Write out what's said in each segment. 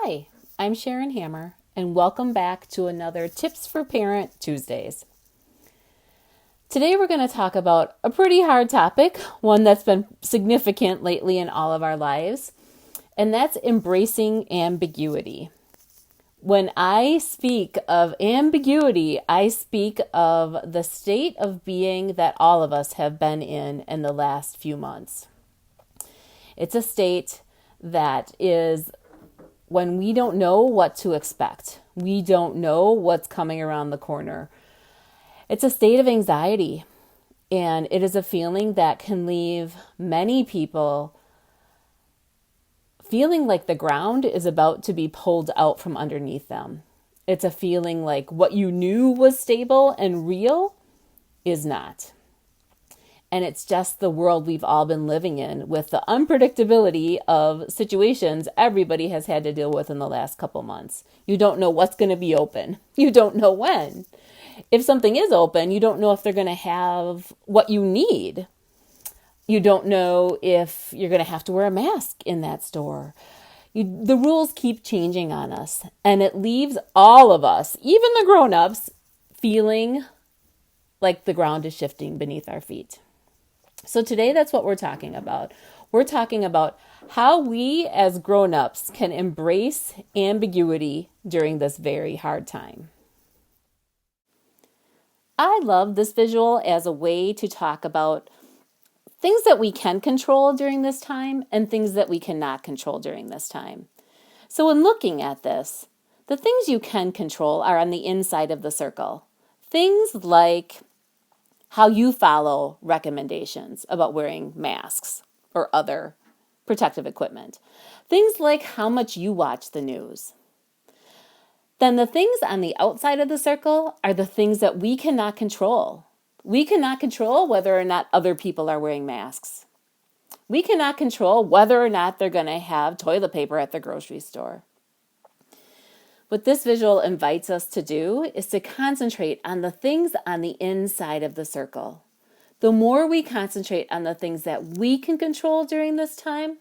Hi, I'm Sharon Hammer, and welcome back to another Tips for Parent Tuesdays. Today we're going to talk about a pretty hard topic, one that's been significant lately in all of our lives, and that's embracing ambiguity. When I speak of ambiguity, I speak of the state of being that all of us have been in the last few months. It's a state that is when we don't know what to expect. We don't know what's coming around the corner. It's a state of anxiety, and it is a feeling that can leave many people feeling like the ground is about to be pulled out from underneath them. It's a feeling like what you knew was stable and real is not. And it's just the world we've all been living in with the unpredictability of situations everybody has had to deal with in the last couple months. You don't know what's going to be open. You don't know when. If something is open, you don't know if they're going to have what you need. You don't know if you're going to have to wear a mask in that store. The rules keep changing on us, and it leaves all of us, even the grown-ups, feeling like the ground is shifting beneath our feet. So today, that's what we're talking about. We're talking about how we as grown-ups can embrace ambiguity during this very hard time. I love this visual as a way to talk about things that we can control during this time and things that we cannot control during this time. So in looking at this, the things you can control are on the inside of the circle. Things like how you follow recommendations about wearing masks or other protective equipment. Things like how much you watch the news. Then the things on the outside of the circle are the things that we cannot control. We cannot control whether or not other people are wearing masks. We cannot control whether or not they're going to have toilet paper at the grocery store. What this visual invites us to do is to concentrate on the things on the inside of the circle. The more we concentrate on the things that we can control during this time,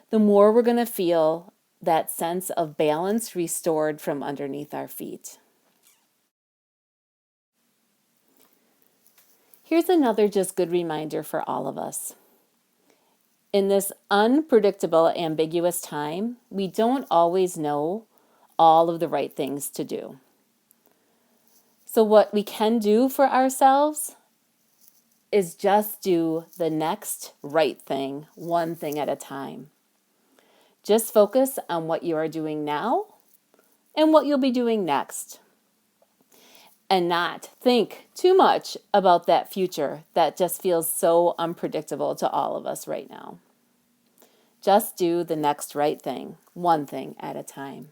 the more we're going to feel that sense of balance restored from underneath our feet. Here's another just good reminder for all of us. In this unpredictable, ambiguous time, we don't always know all of the right things to do. So what we can do for ourselves is just do the next right thing, one thing at a time. Just focus on what you are doing now and what you'll be doing next. And not think too much about that future that just feels so unpredictable to all of us right now. Just do the next right thing, one thing at a time.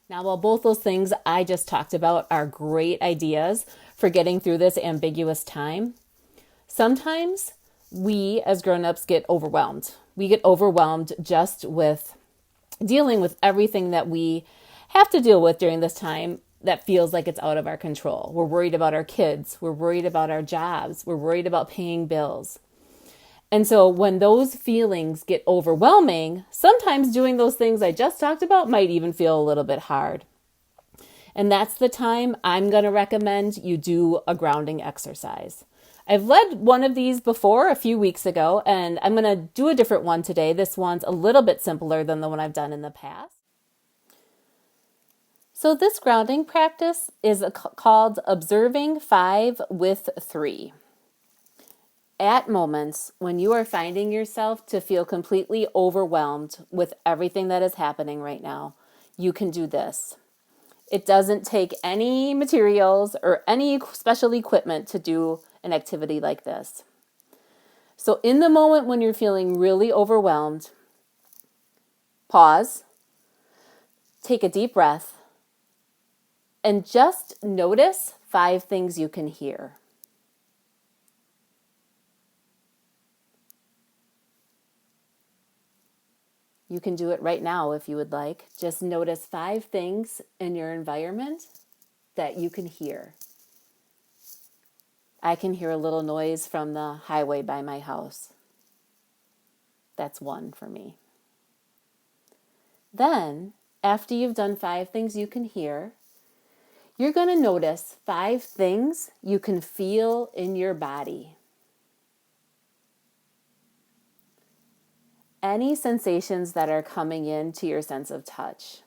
Now, while both those things I just talked about are great ideas for getting through this ambiguous time, sometimes we as grown-ups get overwhelmed. We get overwhelmed just with dealing with everything that we have to deal with during this time that feels like it's out of our control. We're worried about our kids. We're worried about our jobs. We're worried about paying bills. And so when those feelings get overwhelming, sometimes doing those things I just talked about might even feel a little bit hard. And that's the time I'm going to recommend you do a grounding exercise. I've led one of these before a few weeks ago, and I'm going to do a different one today. This one's a little bit simpler than the one I've done in the past. So this grounding practice is called Observing 5 with 3. At moments when you are finding yourself to feel completely overwhelmed with everything that is happening right now, you can do this. It doesn't take any materials or any special equipment to do an activity like this. So in the moment when you're feeling really overwhelmed, pause, take a deep breath, and just notice 5 things you can hear. You can do it right now if you would like. Just notice 5 things in your environment that you can hear. I can hear a little noise from the highway by my house. That's 1 for me. Then After you've done 5 things you can hear, you're going to notice 5 things you can feel in your body. Any sensations that are coming into your sense of touch.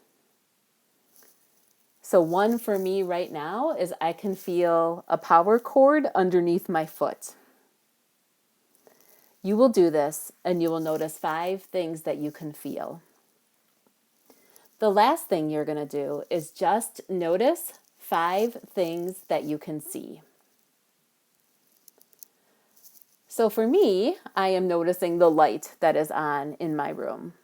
So one for me right now is I can feel a power cord underneath my foot. You will do this and you will notice 5 things that you can feel. The last thing you're going to do is just notice 5 things that you can see. So for me, I am noticing the light that is on in my room.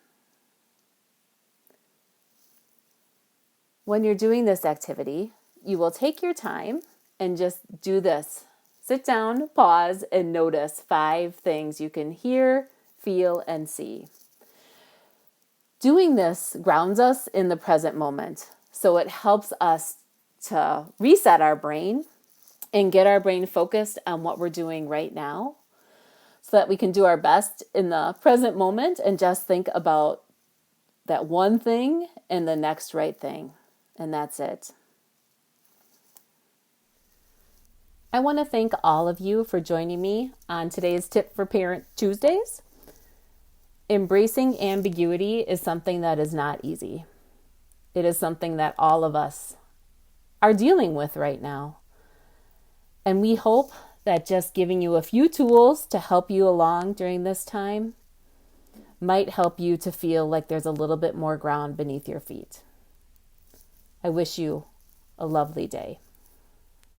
When you're doing this activity, you will take your time and just do this. Sit down, pause, and notice 5 things you can hear, feel, and see. Doing this grounds us in the present moment, so it helps us to reset our brain and get our brain focused on what we're doing right now, so that we can do our best in the present moment and just think about that one thing and the next right thing. And that's it. I want to thank all of you for joining me on today's Tip for Parent Tuesdays. Embracing ambiguity is something that is not easy. It is something that all of us are dealing with right now. And we hope that just giving you a few tools to help you along during this time might help you to feel like there's a little bit more ground beneath your feet. I wish you a lovely day.